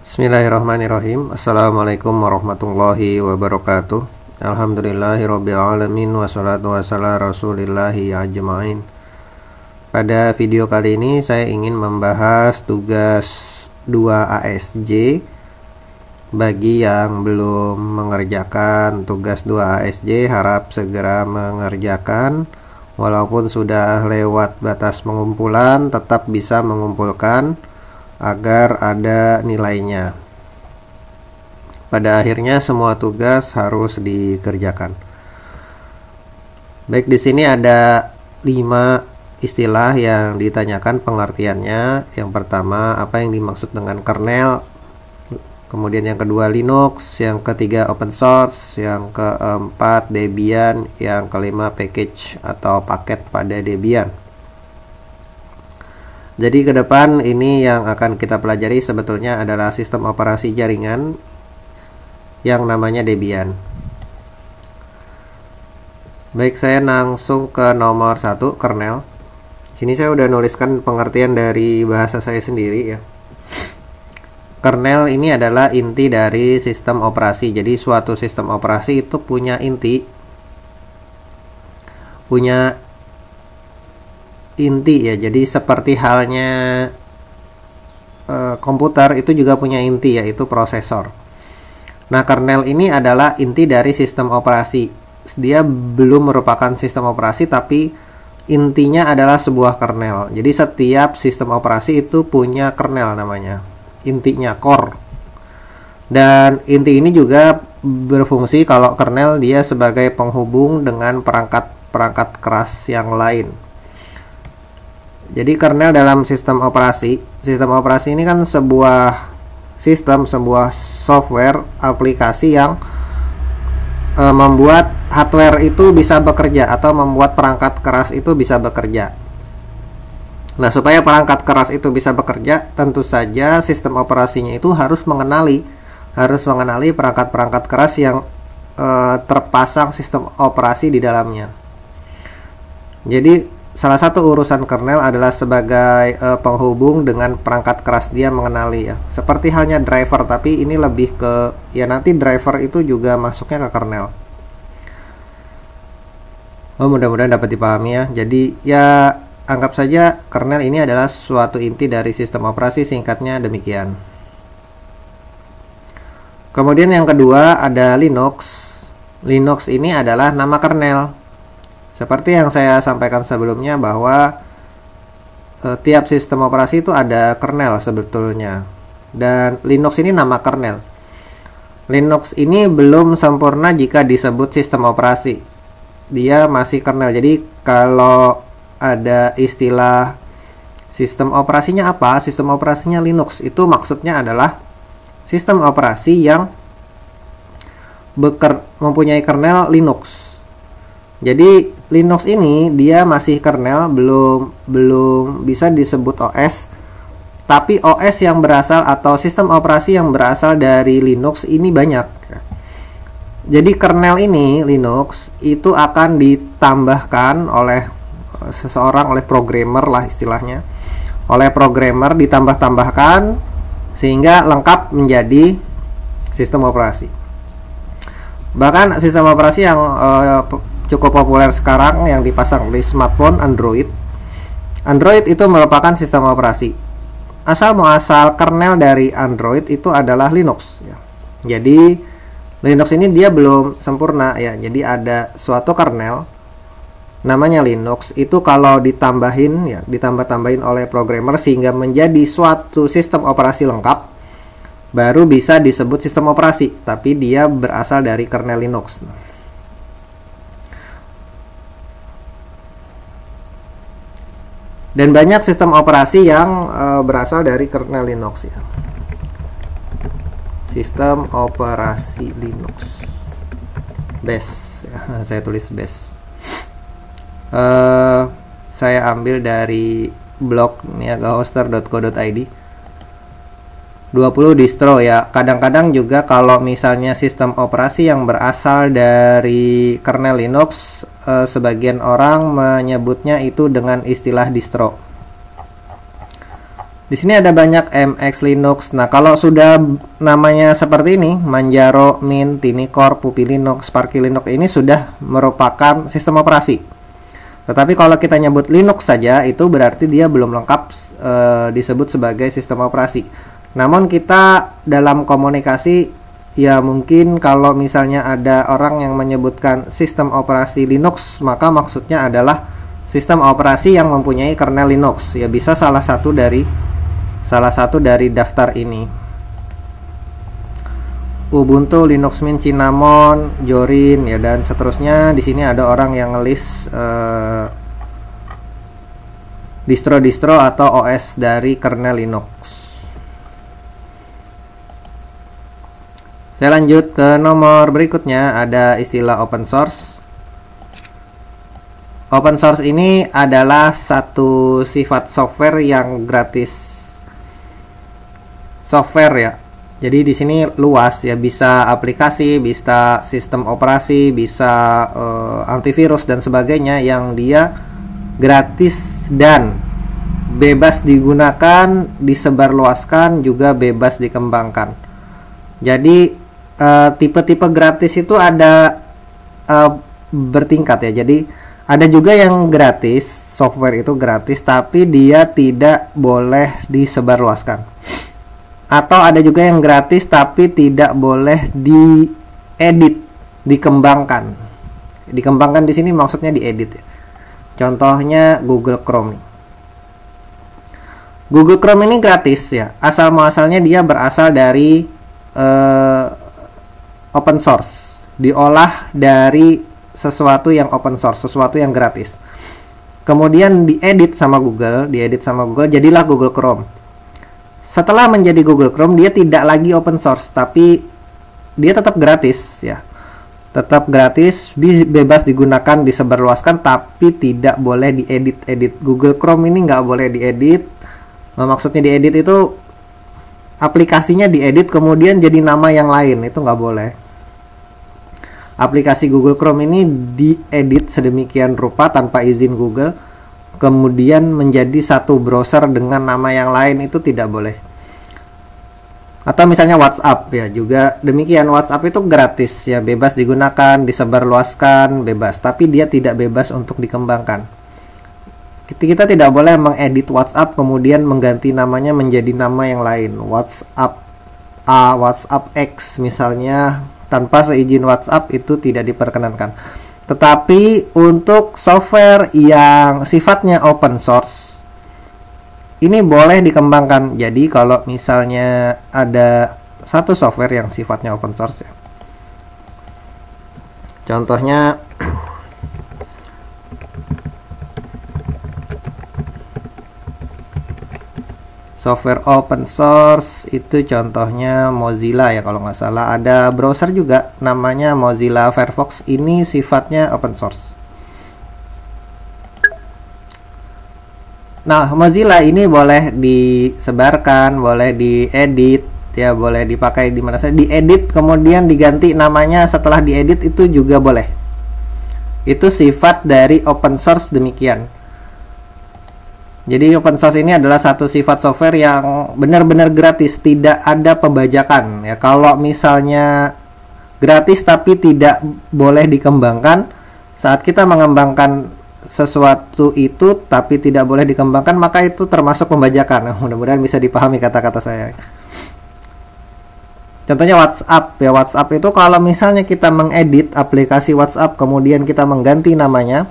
Bismillahirrahmanirrahim. Assalamualaikum warahmatullahi wabarakatuh. Alhamdulillahirabbil alamin wassalatu wassalamu rasulillahi ajmain. Pada video kali ini saya ingin membahas tugas 2 ASJ. Bagi yang belum mengerjakan tugas 2 ASJ, harap segera mengerjakan. Walaupun sudah lewat batas pengumpulan, tetap bisa mengumpulkan agar ada nilainya. Pada akhirnya semua tugas harus dikerjakan. Baik, di sini ada 5 istilah yang ditanyakan pengertiannya. Yang pertama, apa yang dimaksud dengan kernel? Kemudian yang kedua Linux, yang ketiga open source, yang keempat Debian, yang kelima package atau paket pada Debian. Jadi ke depan ini yang akan kita pelajari sebetulnya adalah sistem operasi jaringan yang namanya Debian. Baik, saya langsung ke nomor 1, kernel. Sini saya udah nuliskan pengertian dari bahasa saya sendiri ya. Kernel ini adalah inti dari sistem operasi. Jadi suatu sistem operasi itu punya inti, ya. Jadi seperti halnya komputer itu juga punya inti, yaitu prosesor. Nah, kernel ini adalah inti dari sistem operasi. Dia belum merupakan sistem operasi, tapi intinya adalah sebuah kernel. Jadi setiap sistem operasi itu punya kernel namanya, intinya core. Dan inti ini juga berfungsi kalau kernel dia sebagai penghubung dengan perangkat keras yang lain. Jadi kernel dalam sistem operasi ini kan sebuah software aplikasi yang membuat hardware itu bisa bekerja atau membuat perangkat keras itu bisa bekerja. Nah, supaya perangkat keras itu bisa bekerja, tentu saja sistem operasinya itu harus mengenali perangkat-perangkat keras yang terpasang sistem operasi di dalamnya. Jadi salah satu urusan kernel adalah sebagai penghubung dengan perangkat keras, dia mengenali ya. Seperti halnya driver, tapi ini lebih ke ya, nanti driver itu juga masuknya ke kernel. Mudah-mudahan dapat dipahami ya. Jadi ya anggap saja kernel ini adalah suatu inti dari sistem operasi, singkatnya demikian. Kemudian yang kedua ada Linux. Linux ini adalah nama kernel. Seperti yang saya sampaikan sebelumnya bahwa tiap sistem operasi itu ada kernel sebetulnya. Dan Linux ini nama kernel. Linux ini belum sempurna jika disebut sistem operasi. Dia masih kernel. Jadi kalau ada istilah sistem operasinya apa? Sistem operasinya Linux. Itu maksudnya adalah sistem operasi yang mempunyai kernel Linux. Jadi Linux ini dia masih kernel, belum bisa disebut OS. Tapi OS yang berasal atau sistem operasi yang berasal dari Linux ini banyak. Jadi kernel ini Linux itu akan ditambahkan oleh seseorang, oleh programmer lah istilahnya. Oleh programmer ditambah-tambahkan sehingga lengkap menjadi sistem operasi. Bahkan sistem operasi yang cukup populer sekarang yang dipasang di smartphone Android itu merupakan sistem operasi. Asal muasal kernel dari Android itu adalah Linux ya. Jadi Linux ini dia belum sempurna ya. Jadi ada suatu kernel namanya Linux, itu kalau ditambah-tambahin oleh programmer sehingga menjadi suatu sistem operasi lengkap, baru bisa disebut sistem operasi, tapi dia berasal dari kernel Linux. Dan banyak sistem operasi yang berasal dari kernel Linux ya. Sistem operasi Linux base ya, saya tulis base. Saya ambil dari blog niagahoster.co.id. 20 distro ya. Kadang-kadang juga kalau misalnya sistem operasi yang berasal dari kernel Linux, sebagian orang menyebutnya itu dengan istilah distro. Di sini ada banyak MX Linux. Nah, kalau sudah namanya seperti ini, Manjaro, Mint, Tinicore, Puppy Linux, Sparky Linux, ini sudah merupakan sistem operasi. Tetapi kalau kita nyebut Linux saja, itu berarti dia belum lengkap disebut sebagai sistem operasi. Namun kita dalam komunikasi, ya mungkin kalau misalnya ada orang yang menyebutkan sistem operasi Linux, maka maksudnya adalah sistem operasi yang mempunyai kernel Linux. Ya bisa salah satu dari daftar ini. Ubuntu, Linux Mint, Cinnamon, Jorin, ya dan seterusnya. Di sini ada orang yang ngelis distro-distro atau OS dari kernel Linux. Saya lanjut ke nomor berikutnya, ada istilah open source. Open source ini adalah satu sifat software yang gratis. Software ya. Jadi di sini luas ya, bisa aplikasi, bisa sistem operasi, bisa antivirus dan sebagainya yang dia gratis dan bebas digunakan, disebarluaskan, juga bebas dikembangkan. Jadi tipe-tipe gratis itu ada bertingkat ya. Jadi ada juga yang gratis, software itu gratis tapi dia tidak boleh disebarluaskan. Atau ada juga yang gratis tapi tidak boleh diedit, dikembangkan. Dikembangkan di sini maksudnya diedit ya. Contohnya Google Chrome. Google Chrome ini gratis ya. Asal muasalnya dia berasal dari open source. Diolah dari sesuatu yang open source, sesuatu yang gratis. Kemudian diedit sama Google, jadilah Google Chrome. Setelah menjadi Google Chrome, dia tidak lagi open source, tapi dia tetap gratis ya. Tetap gratis, bebas digunakan, disebarluaskan, tapi tidak boleh diedit. Google Chrome ini nggak boleh diedit. Maksudnya diedit itu aplikasinya diedit kemudian jadi nama yang lain, itu nggak boleh. Aplikasi Google Chrome ini diedit sedemikian rupa tanpa izin Google, kemudian menjadi satu browser dengan nama yang lain, itu tidak boleh. Atau misalnya WhatsApp ya, juga demikian. WhatsApp itu gratis ya, bebas digunakan, disebarluaskan, bebas, tapi dia tidak bebas untuk dikembangkan. Kita tidak boleh mengedit WhatsApp kemudian mengganti namanya menjadi nama yang lain. WhatsApp A, WhatsApp X misalnya, tanpa seizin WhatsApp itu tidak diperkenankan. Tetapi untuk software yang sifatnya open source, ini boleh dikembangkan. Jadi kalau misalnya ada satu software yang sifatnya open source ya. Contohnya software open source itu contohnya Mozilla ya kalau nggak salah. Ada browser juga namanya Mozilla Firefox, ini sifatnya open source. Nah, Mozilla ini boleh disebarkan, boleh diedit ya, boleh dipakai di mana saja. Diedit kemudian diganti namanya setelah diedit itu juga boleh. Itu sifat dari open source demikian. Jadi open source ini adalah satu sifat software yang benar-benar gratis, tidak ada pembajakan ya. Kalau misalnya gratis tapi tidak boleh dikembangkan, saat kita mengembangkan sesuatu itu tapi tidak boleh dikembangkan, maka itu termasuk pembajakan. Mudah-mudahan bisa dipahami kata-kata saya. Contohnya WhatsApp ya. WhatsApp itu kalau misalnya kita mengedit aplikasi WhatsApp kemudian kita mengganti namanya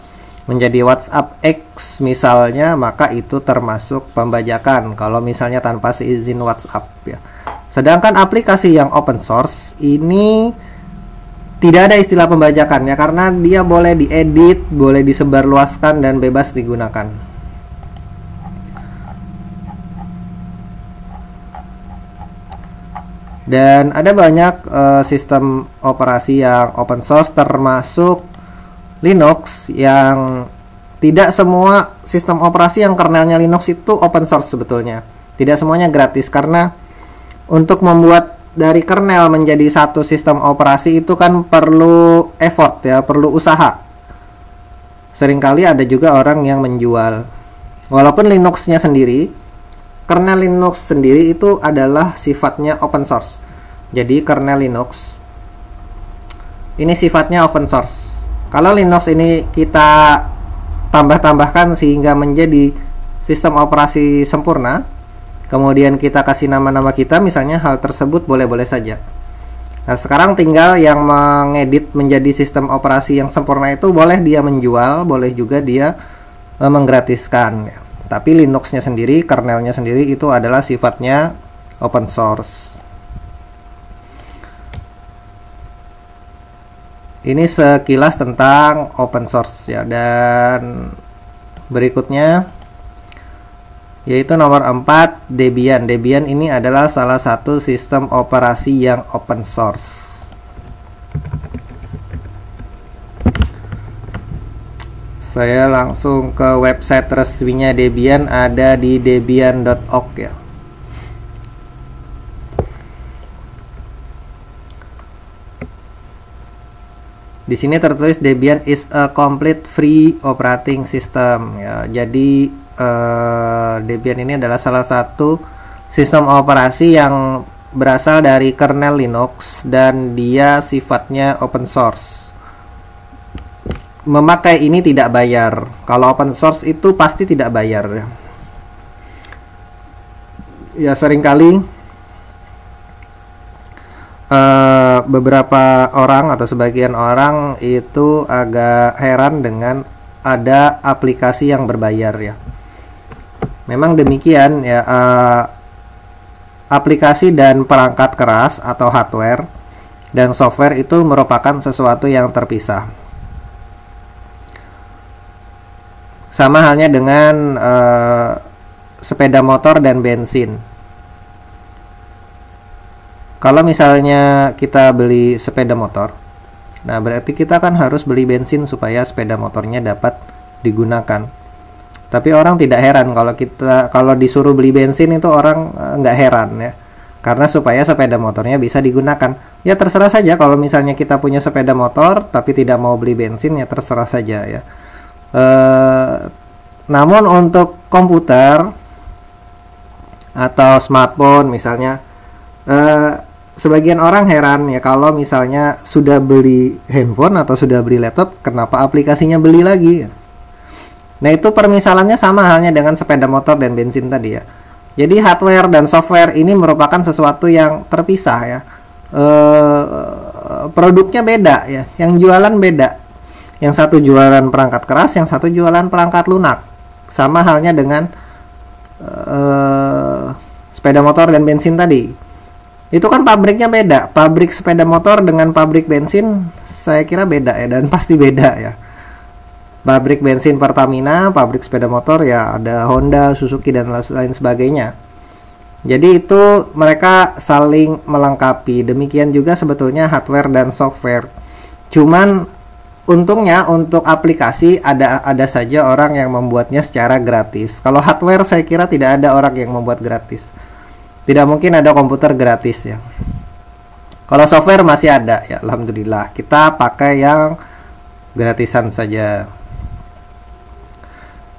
menjadi WhatsApp X misalnya, maka itu termasuk pembajakan kalau misalnya tanpa seizin WhatsApp ya. Sedangkan aplikasi yang open source ini tidak ada istilah pembajakan ya, karena dia boleh diedit, boleh disebarluaskan dan bebas digunakan. Dan ada banyak sistem operasi yang open source termasuk Linux, yang tidak semua sistem operasi yang kernelnya Linux itu open source sebetulnya. Tidak semuanya gratis, karena untuk membuat dari kernel menjadi satu sistem operasi itu kan perlu effort ya, perlu usaha. Seringkali ada juga orang yang menjual. Walaupun Linuxnya sendiri kernel Linux sendiri itu adalah sifatnya open source. Jadi kernel Linux ini sifatnya open source. Kalau Linux ini kita tambah-tambahkan sehingga menjadi sistem operasi sempurna, kemudian kita kasih nama-nama kita, misalnya hal tersebut boleh-boleh saja. Nah, sekarang tinggal yang mengedit menjadi sistem operasi yang sempurna itu boleh dia menjual, boleh juga dia menggratiskan. Tapi Linuxnya sendiri, kernelnya sendiri itu adalah sifatnya open source. Ini sekilas tentang open source ya. Dan berikutnya yaitu nomor 4, Debian. Debian ini adalah salah satu sistem operasi yang open source. Saya langsung ke website resminya Debian, ada di debian.org ya. Di sini tertulis Debian is a complete free operating system ya. Jadi Debian ini adalah salah satu sistem operasi yang berasal dari kernel Linux dan dia sifatnya open source. Memakai ini tidak bayar. Kalau open source itu pasti tidak bayar ya. Ya seringkali beberapa orang atau sebagian orang itu agak heran dengan ada aplikasi yang berbayar ya. Memang demikian ya, aplikasi dan perangkat keras atau hardware dan software itu merupakan sesuatu yang terpisah. Sama halnya dengan sepeda motor dan bensin. Kalau misalnya kita beli sepeda motor, nah berarti kita kan harus beli bensin supaya sepeda motornya dapat digunakan. Tapi orang tidak heran kalau disuruh beli bensin itu orang nggak heran ya, karena supaya sepeda motornya bisa digunakan. Ya terserah saja kalau misalnya kita punya sepeda motor tapi tidak mau beli bensin, ya terserah saja ya. Namun untuk komputer atau smartphone misalnya, sebagian orang heran ya kalau misalnya sudah beli handphone atau sudah beli laptop, kenapa aplikasinya beli lagi? Nah itu permisalannya sama halnya dengan sepeda motor dan bensin tadi ya. Jadi hardware dan software ini merupakan sesuatu yang terpisah ya. Produknya beda ya, yang jualan beda. Yang satu jualan perangkat keras, yang satu jualan perangkat lunak. Sama halnya dengan sepeda motor dan bensin tadi. Itu kan pabriknya beda. Pabrik sepeda motor dengan pabrik bensin saya kira beda ya, dan pasti beda ya. Pabrik bensin Pertamina, pabrik sepeda motor ya ada Honda, Suzuki dan lain sebagainya. Jadi itu mereka saling melengkapi. Demikian juga sebetulnya hardware dan software. Cuman untungnya untuk aplikasi ada saja orang yang membuatnya secara gratis. Kalau hardware saya kira tidak ada orang yang membuat gratis. Tidak mungkin ada komputer gratis ya. Kalau software masih ada ya, alhamdulillah. Kita pakai yang gratisan saja.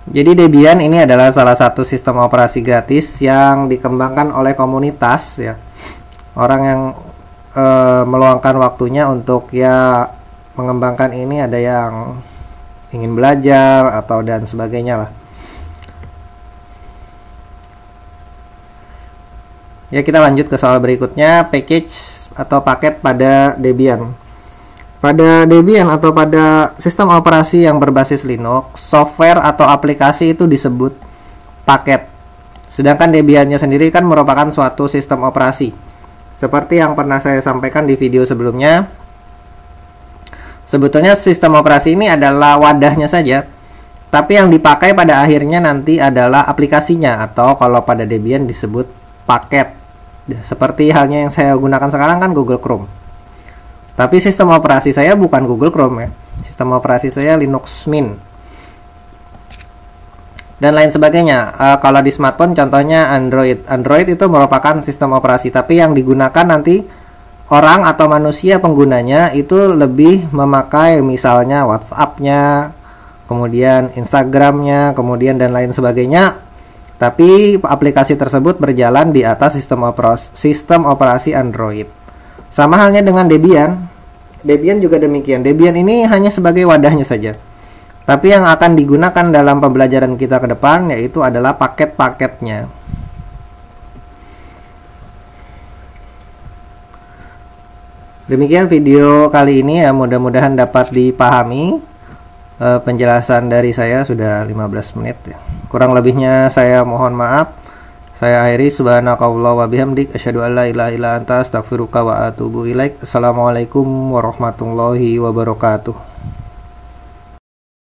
Jadi Debian ini adalah salah satu sistem operasi gratis yang dikembangkan oleh komunitas ya. Orang yang meluangkan waktunya untuk ya mengembangkan ini, ada yang ingin belajar atau dan sebagainya lah. Ya kita lanjut ke soal berikutnya, package atau paket pada Debian. Pada Debian atau pada sistem operasi yang berbasis Linux, software atau aplikasi itu disebut paket. Sedangkan Debiannya sendiri kan merupakan suatu sistem operasi. Seperti yang pernah saya sampaikan di video sebelumnya, sebetulnya sistem operasi ini adalah wadahnya saja. Tapi yang dipakai pada akhirnya nanti adalah aplikasinya, atau kalau pada Debian disebut paket. Seperti halnya yang saya gunakan sekarang kan Google Chrome. Tapi sistem operasi saya bukan Google Chrome ya. Sistem operasi saya Linux Mint dan lain sebagainya. Kalau di smartphone contohnya Android. Android itu merupakan sistem operasi, tapi yang digunakan nanti orang atau manusia penggunanya itu lebih memakai misalnya WhatsApp-nya, kemudian Instagram-nya, kemudian dan lain sebagainya. Tapi aplikasi tersebut berjalan di atas sistem operasi Android. Sama halnya dengan Debian. Debian juga demikian. Debian ini hanya sebagai wadahnya saja. Tapi yang akan digunakan dalam pembelajaran kita ke depan yaitu adalah paket-paketnya. Demikian video kali ini ya, mudah-mudahan dapat dipahami. Penjelasan dari saya sudah 15 menit ya. Kurang lebihnya saya mohon maaf. Saya akhiri, subhanakallah wa bihamdik, asyhadu an la ilaha illa anta, astaghfiruka wa atubu ilaik. Assalamualaikum warahmatullahi wabarakatuh.